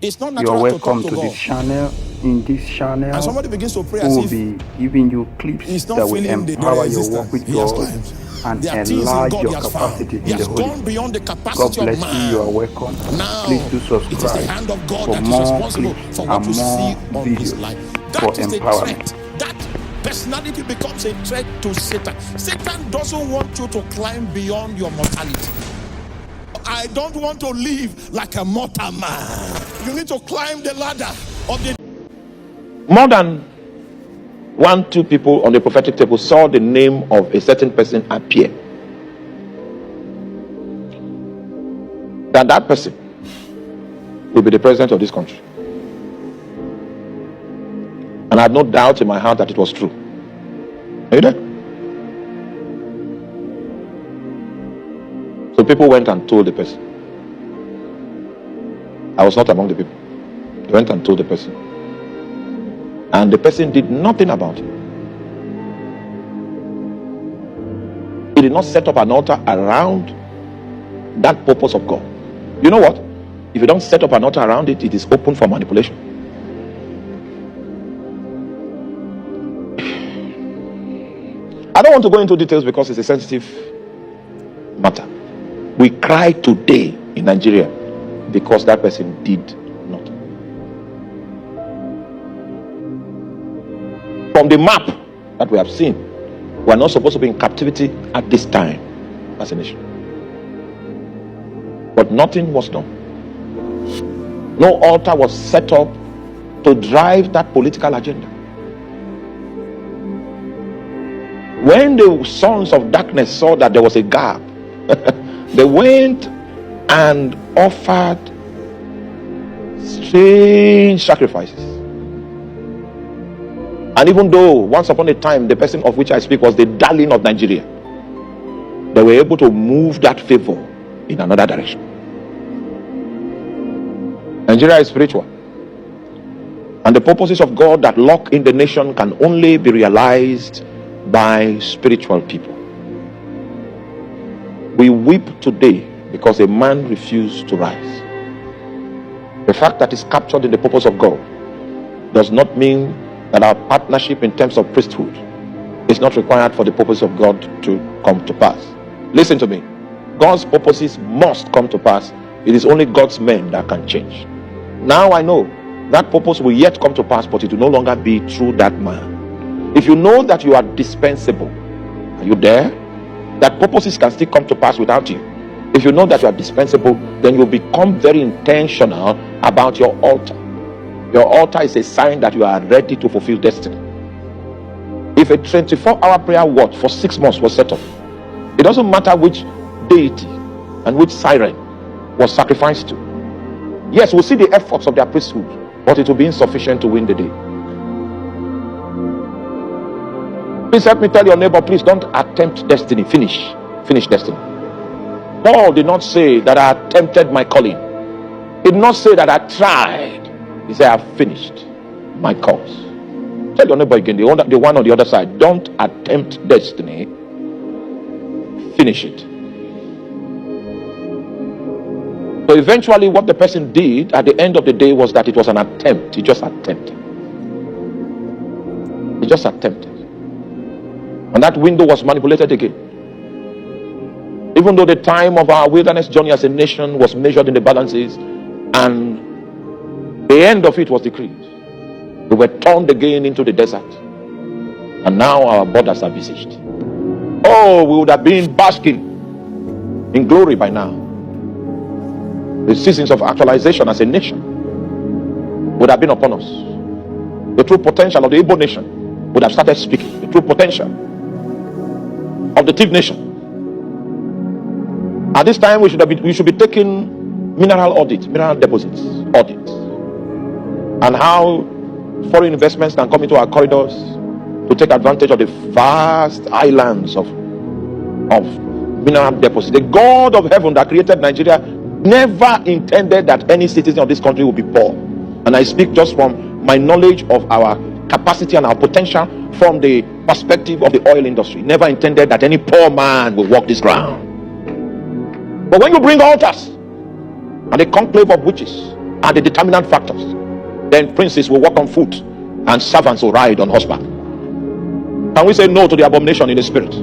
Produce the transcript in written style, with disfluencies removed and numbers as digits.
It's not You are natural to talk welcome to to God. this channel. In this channel, And somebody begins to pray we as will if be giving you clips he's not that will feeling the empower your walk resistance. with He has God climbed. and There are things in enlarge God he your has found. capacity He in the has Holy gone Ghost. beyond the God capacity of bless you. You are man. welcome. Now, Please do it is the subscribe hand of God for that is more responsible clips for what and you see more on his videos life. for That is the empowerment. threat. That personality becomes a threat to Satan. Satan doesn't want you to climb beyond your mortality. I don't want to live like a mortal man. You need to climb the ladder of the... More than 1-2 people on the prophetic table saw the name of a certain person appear. That person will be the president of this country. And I had no doubt in my heart that it was true. Are you there? So people went and told the person. I was not among the people. They went and told the person. And the person did nothing about it. He did not set up an altar around that purpose of God. You know what? If you don't set up an altar around it, it is open for manipulation. I don't want to go into details because it's a sensitive matter. We cry today in Nigeria because that person did not. From the map that we have seen, we are not supposed to be in captivity at this time as a nation. But nothing was done. No altar was set up to drive that political agenda. When the sons of darkness saw that there was a gap, they went and offered strange sacrifices. And even though once upon a time the person of which I speak was the darling of Nigeria, they were able to move that favor in another direction. Nigeria is spiritual, and the purposes of God that lock in the nation can only be realized by spiritual people. We weep today because a man refused to rise. The fact that it's captured in the purpose of God does not mean that our partnership in terms of priesthood is not required for the purpose of God to come to pass. Listen to me. God's purposes must come to pass. It is only God's men that can change. Now I know that purpose will yet come to pass, but it will no longer be through that man. If you know that you are dispensable, are you there? That purposes can still come to pass without you. If you know that you are dispensable, then you'll become very intentional about your altar. Your altar is a sign that you are ready to fulfill destiny. If a 24-hour prayer watch for 6 months was set up, it doesn't matter which deity and which siren was sacrificed to. Yes, we'll see the efforts of their priesthood, but it will be insufficient to win the day. Please help me tell your neighbor, please don't attempt destiny. Finish destiny. Paul did not say that I attempted my calling. He did not say that I tried. He said I have finished my course. Tell your neighbor again, the one on the other side, don't attempt destiny. Finish it. So eventually what the person did at the end of the day was that it was an attempt. He just attempted. He just attempted. And that window was manipulated again. Even though the time of our wilderness journey as a nation was measured in the balances and the end of it was decreed, we were turned again into the desert. And now our borders are besieged. Oh, we would have been basking in glory by now. The seasons of actualization as a nation would have been upon us. The true potential of the Igbo nation would have started speaking. The true potential of the Tiv nation. At this time, we should be taking mineral audit, mineral deposits audit, and how foreign investments can come into our corridors to take advantage of the vast islands of mineral deposits. The God of heaven that created Nigeria never intended that any citizen of this country would be poor. And I speak just from my knowledge of our capacity and our potential from the perspective of the oil industry. Never intended that any poor man will walk this ground. But when you bring altars and a conclave of witches are the determinant factors, then princes will walk on foot and servants will ride on horseback. Can we say no to the abomination in the spirit?